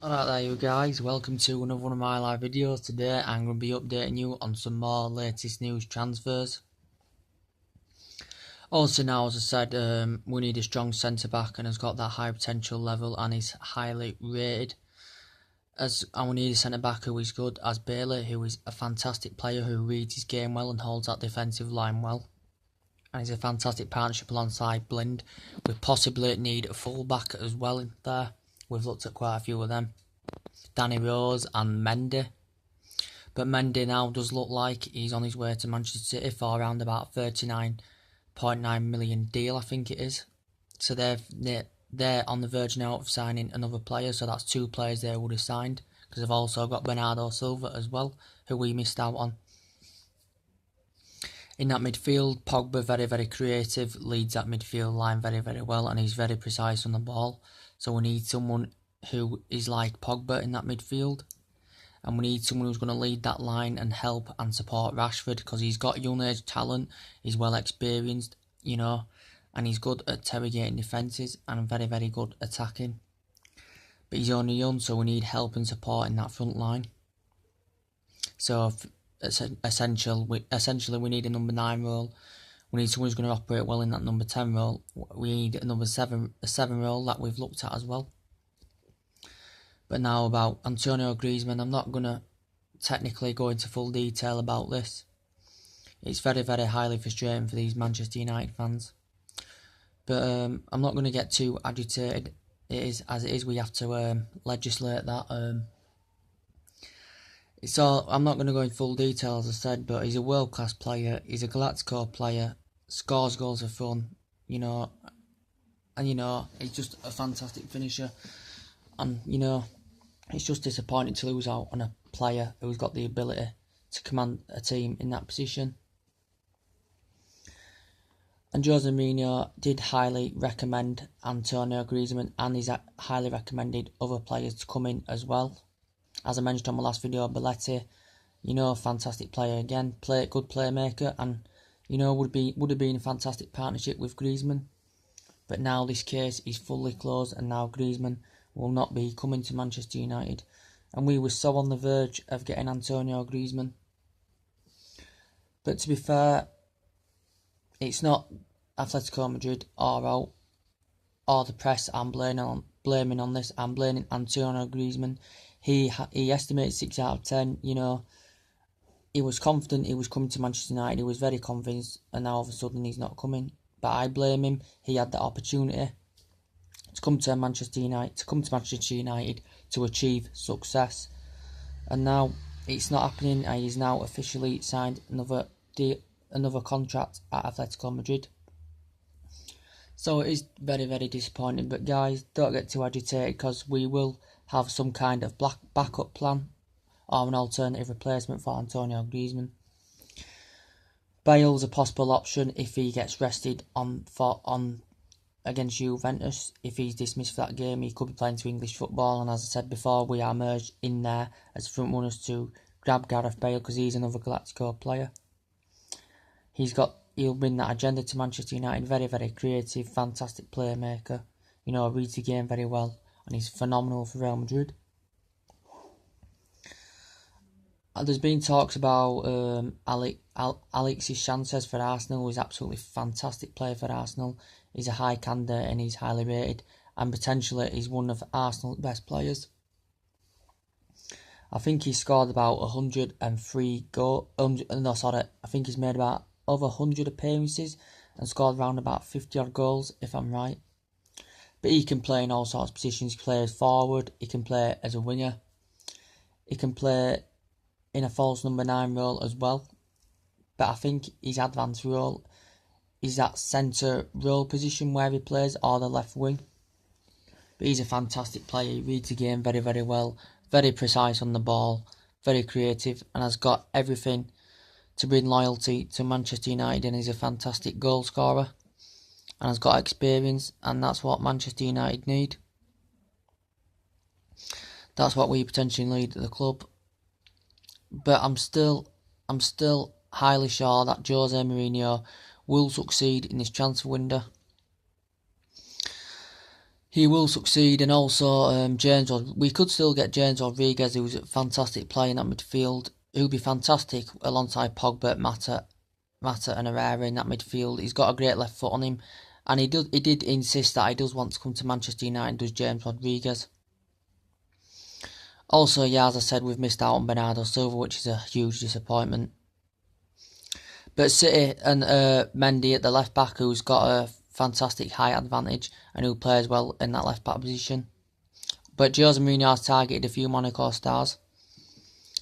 Alright there you guys, welcome to another one of my live videos. Today I'm going to be updating you on some more latest news transfers. Also now, as I said, we need a strong centre back and has got that high potential level and is highly rated. And we need a centre back who is good as Bailey, who is a fantastic player who reads his game well and holds that defensive line well. And he's a fantastic partnership alongside Blind. We possibly need a full back as well in there. We've looked at quite a few of them. Danny Rose and Mendy. But Mendy now does look like he's on his way to Manchester City for around about 39.9 million deal, I think it is. So they're on the verge now of signing another player. So that's two players they would have signed. Because they've also got Bernardo Silva as well, who we missed out on. In that midfield, Pogba, very, very creative, leads that midfield line very, very well, and he's very precise on the ball. So we need someone who is like Pogba in that midfield. And we need someone who's going to lead that line and help and support Rashford, because he's got young age talent, he's well experienced, and he's good at interrogating defences and very, very good attacking. But he's only young, so we need help and support in that front line. So essentially we need a number 9 role. We need someone who's going to operate well in that number 10 role. We need a 7 role that we've looked at as well. But now about Antonio Griezmann, I'm not going to technically go into full detail about this. It's very, very highly frustrating for these Manchester United fans. But I'm not going to get too agitated. It is as it is. We have to legislate that. I'm not going to go in full detail, as I said, but he's a world-class player. He's a Galactico player. Scores goals for fun, and he's just a fantastic finisher. And it's just disappointing to lose out on a player who's got the ability to command a team in that position. And Jose Mourinho did highly recommend Antonio Griezmann, and he's highly recommended other players to come in as well. As I mentioned on my last video, Belletti, fantastic player again, good playmaker, and would have been a fantastic partnership with Griezmann. But now this case is fully closed, and now Griezmann will not be coming to Manchester United. And we were so on the verge of getting Antonio Griezmann. But to be fair, it's not Atletico Madrid or the press I'm blaming on this. I'm blaming Antonio Griezmann. He estimated 6 out of 10. He was confident he was coming to Manchester United. He was very convinced, and now all of a sudden he's not coming. But I blame him. He had the opportunity to come to Manchester United to achieve success, and now it's not happening. And he's now officially signed another contract at Atletico Madrid. So it is very, very disappointing. But guys, don't get too agitated, because we will have some kind of backup plan or an alternative replacement for Antonio Griezmann. Bale's a possible option if he gets rested on against Juventus. If he's dismissed for that game, he could be playing to English football. And as I said before, we are merged in there as front runners to grab Gareth Bale, because he's another Galactico player. He'll bring that agenda to Manchester United. Very, very creative, fantastic playmaker. Reads the game very well, and he's phenomenal for Real Madrid. There's been talks about Alexis Sanchez for Arsenal, who is absolutely fantastic player for Arsenal. He's a high candidate and he's highly rated, and potentially he's one of Arsenal's best players. I think he scored about 103 goals. I think he's made about over 100 appearances and scored around about 50 odd goals, if I'm right. But he can play in all sorts of positions. He plays forward, he can play as a winger, he can play in a false number 9 role as well. But I think his advanced role is that centre role position where he plays, or the left wing. But he's a fantastic player. He reads the game very, very well, very precise on the ball, very creative, and has got everything to bring loyalty to Manchester United. And he's a fantastic goal scorer and has got experience, and that's what Manchester United need. That's what we potentially need at the club. But I'm still highly sure that Jose Mourinho will succeed in this transfer window. he will succeed. And also we could still get James Rodriguez, who's a fantastic player in that midfield. Who'll be fantastic alongside Pogba, Mata and Herrera in that midfield. He's got a great left foot on him, and he did insist that he does want to come to Manchester United, does James Rodriguez. Also, yeah, as I said, we've missed out on Bernardo Silva, which is a huge disappointment. But City and Mendy at the left back, who's got a fantastic height advantage and who plays well in that left back position. But Jose Mourinho has targeted a few Monaco stars.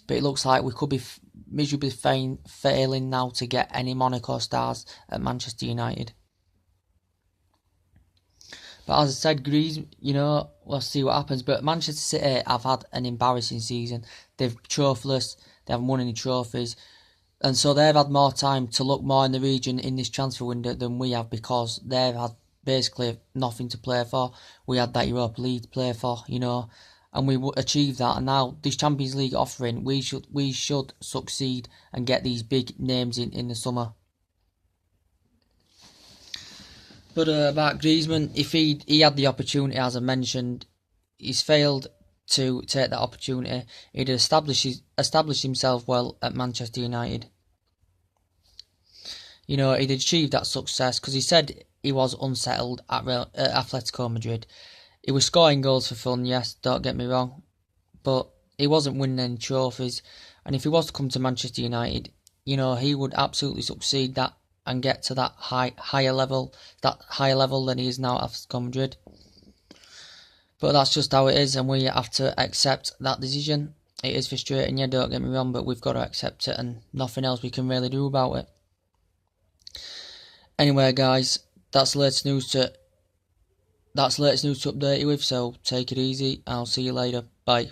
But it looks like we could be miserably failing now to get any Monaco stars at Manchester United. But as I said, Griezmann, we'll see what happens. But Manchester City have had an embarrassing season. They've trophyless, they haven't won any trophies. And so they've had more time to look more in the region in this transfer window than we have, because they've had basically nothing to play for. We had that Europa League to play for, and we achieved that. And now this Champions League offering, we should succeed and get these big names in the summer. But about Griezmann, if he had the opportunity, as I mentioned, he's failed to take that opportunity. He'd established himself well at Manchester United. He'd achieved that success because he said he was unsettled at Atletico Madrid. He was scoring goals for fun, yes, don't get me wrong, but he wasn't winning any trophies. And if he was to come to Manchester United, he would absolutely succeed that and get to that higher level than he is now at Atletico Madrid. But that's just how it is, and we have to accept that decision. It is frustrating, yeah, don't get me wrong, but we've got to accept it, and nothing else we can really do about it. Anyway, guys, that's the latest news to update you with, so take it easy. I'll see you later. Bye.